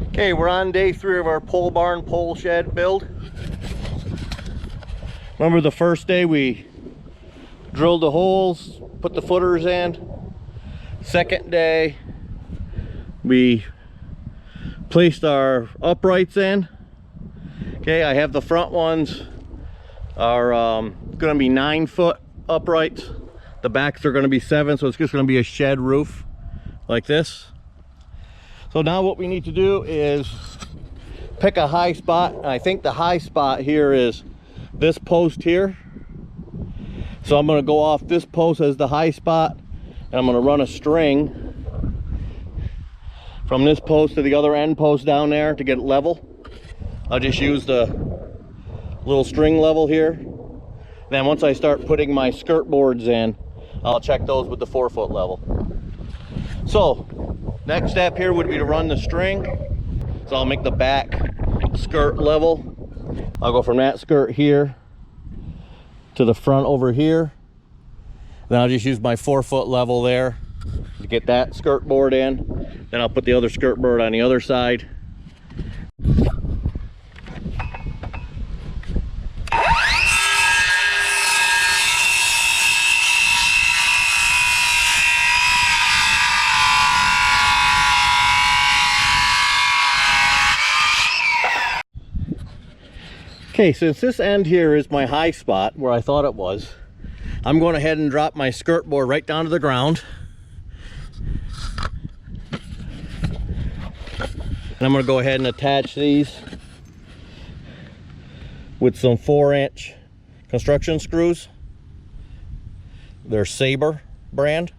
Okay, we're on day 3 of our pole barn pole shed build. Remember the first day we drilled the holes, put the footers in. Second day we placed our uprights in. Okay, I have the front ones are going to be 9-foot uprights. The backs are going to be 7, so it's just going to be a shed roof like this. So now what we need to do is pick a high spot. And I think the high spot here is this post here. So I'm going to go off this post as the high spot, and I'm going to run a string from this post to the other end post down there to get it level. I'll just use the little string level here. Then once I start putting my skirt boards in, I'll check those with the 4-foot level. So next step here would be to run the string. So I'll make the back skirt level. I'll go from that skirt here to the front over here. Then I'll just use my 4-foot level there to get that skirt board in. Then I'll put the other skirt board on the other side. Okay, since this end here is my high spot where I thought it was, I'm going ahead and drop my skirt board right down to the ground. And I'm going to go ahead and attach these with some 4-inch construction screws. They're Sabre brand.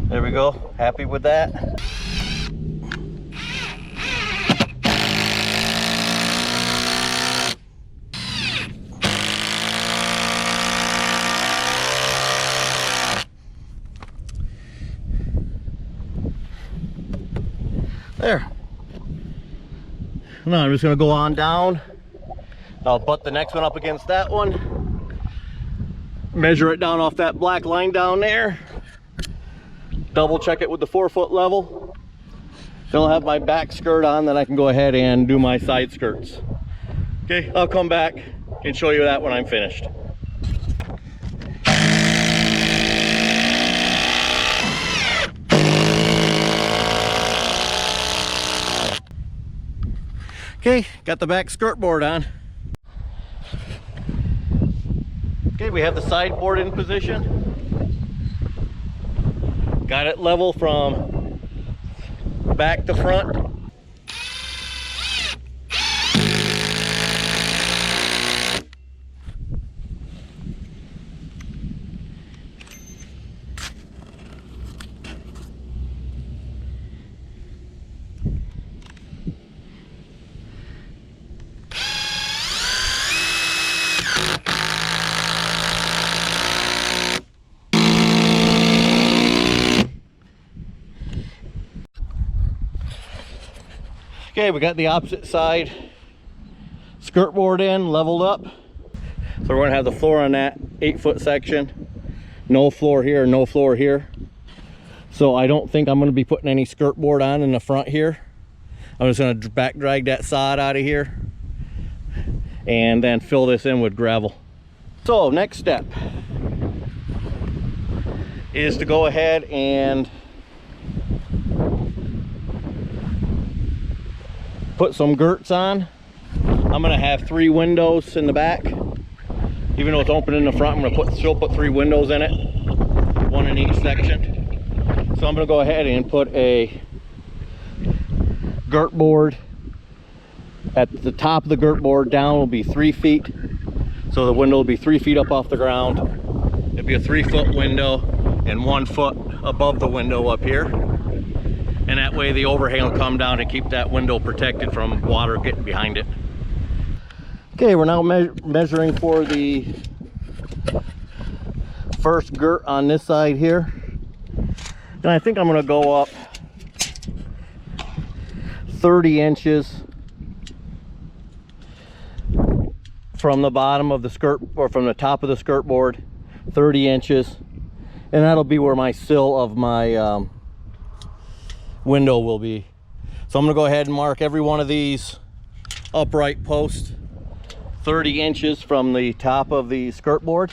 There we go. Happy with that? There. Now I'm just going to go on down. I'll butt the next one up against that one. Measure it down off that black line down there. Double check it with the 4-foot level. Then I'll have my back skirt on, then I can go ahead and do my side skirts. Okay, I'll come back and show you that when I'm finished. Okay, got the back skirt board on. Okay, we have the side board in position. Got it level from back to front. Okay, we got the opposite side skirt board in, leveled up. So we're going to have the floor on that 8-foot section. No floor here, no floor here. So I don't think I'm going to be putting any skirt board on in the front here. I'm just going to back drag that sod out of here and then fill this in with gravel. So next step is to go ahead and put some GIRTS on. I'm going to have 3 windows in the back. Even though it's open in the front, I'm going to still put 3 windows in it, 1 in each section. So I'm going to go ahead and put a GIRT board. At the top of the GIRT board down will be 3 feet. So the window will be 3 feet up off the ground. It'll be a 3-foot window and 1 foot above the window up here. And that way the overhang will come down and keep that window protected from water getting behind it. Okay, we're now measuring for the first girt on this side here. And I think I'm going to go up 30 inches from the bottom of the skirt, or from the top of the skirt board, 30 inches. And that'll be where my sill of my window will be. So I'm going to go ahead and mark every one of these upright posts 30 inches from the top of the skirt board.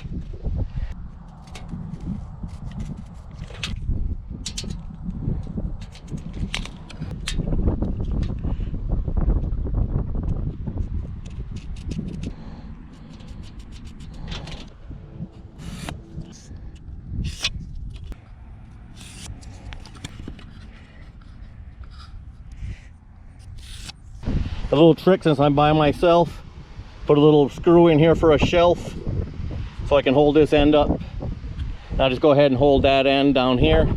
A little trick, since I'm by myself, put a little screw in here for a shelf so I can hold this end up. Now just go ahead and hold that end down here.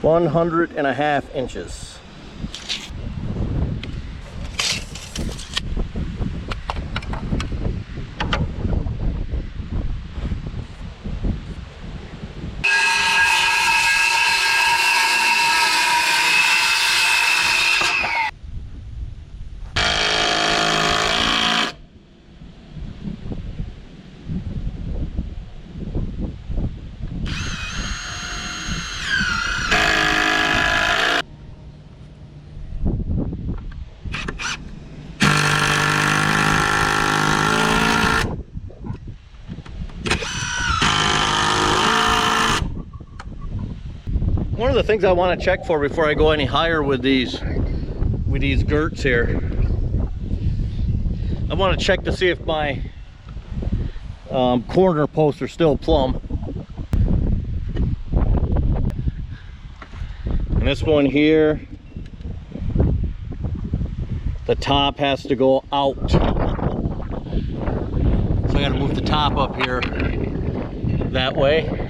.1 1/2 inches. One of the things I want to check for before I go any higher with these girts here, I want to check to see if my corner posts are still plumb. And this one here, the top has to go out. So I got to move the top up here that way.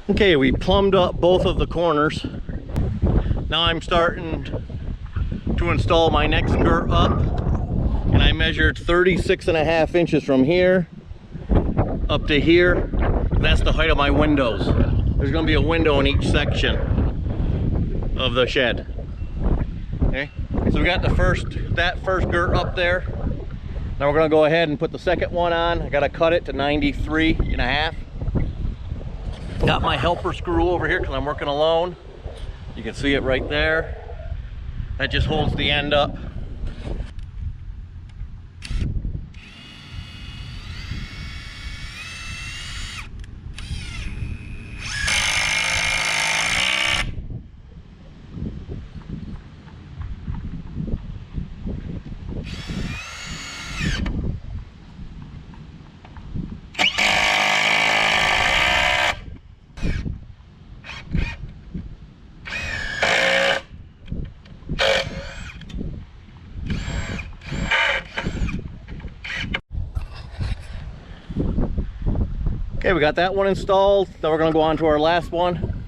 Okay, we plumbed up both of the corners. Now I'm starting to install my next girt up, and I measured 36.5 inches from here up to here. That's the height of my windows. There's going to be a window in each section of the shed. Okay, so we got that first girt up there. Now we're going to go ahead and put the second one on. I got to cut it to 93.5. Got my helper screw over here because I'm working alone. You can see it right there. That just holds the end up. Okay, we got that one installed. Now we're gonna go on to our last one.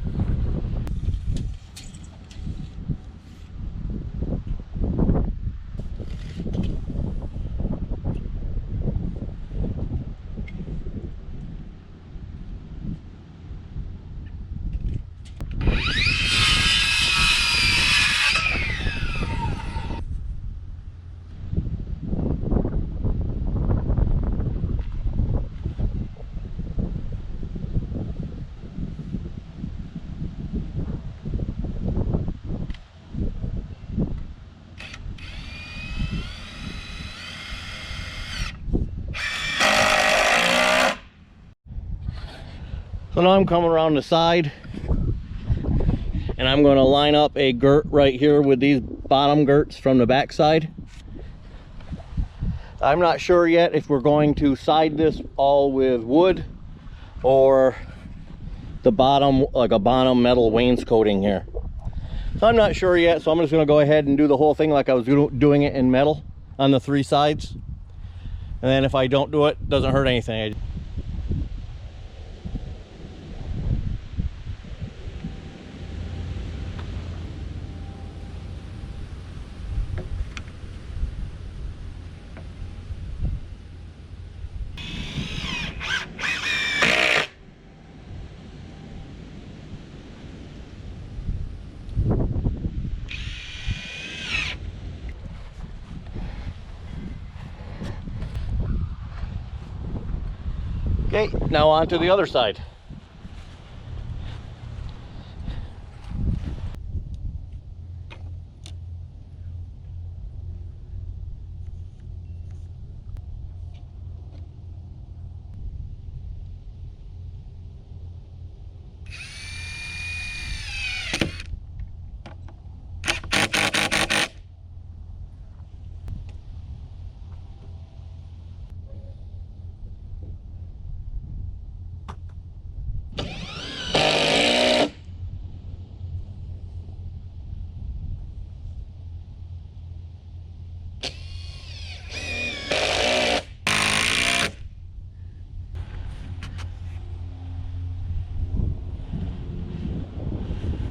So now I'm coming around the side and I'm going to line up a girt right here with these bottom girts from the back side. I'm not sure yet if we're going to side this all with wood or the bottom, like a bottom metal wainscoting here. So I'm not sure yet, so I'm just going to go ahead and do the whole thing like I was doing it in metal on the three sides. And then if I don't do it, it doesn't hurt anything. Okay, now on to the other side.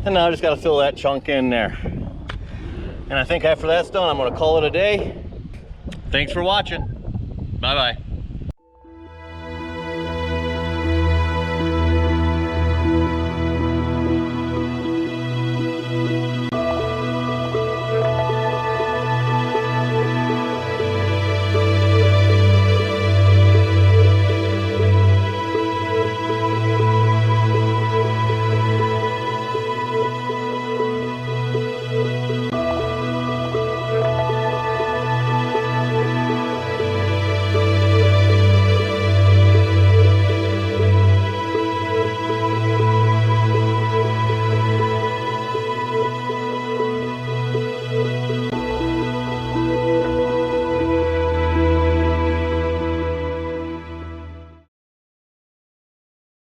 And now I just got to fill that chunk in there. And I think after that's done, I'm going to call it a day. Thanks for watching. Bye-bye.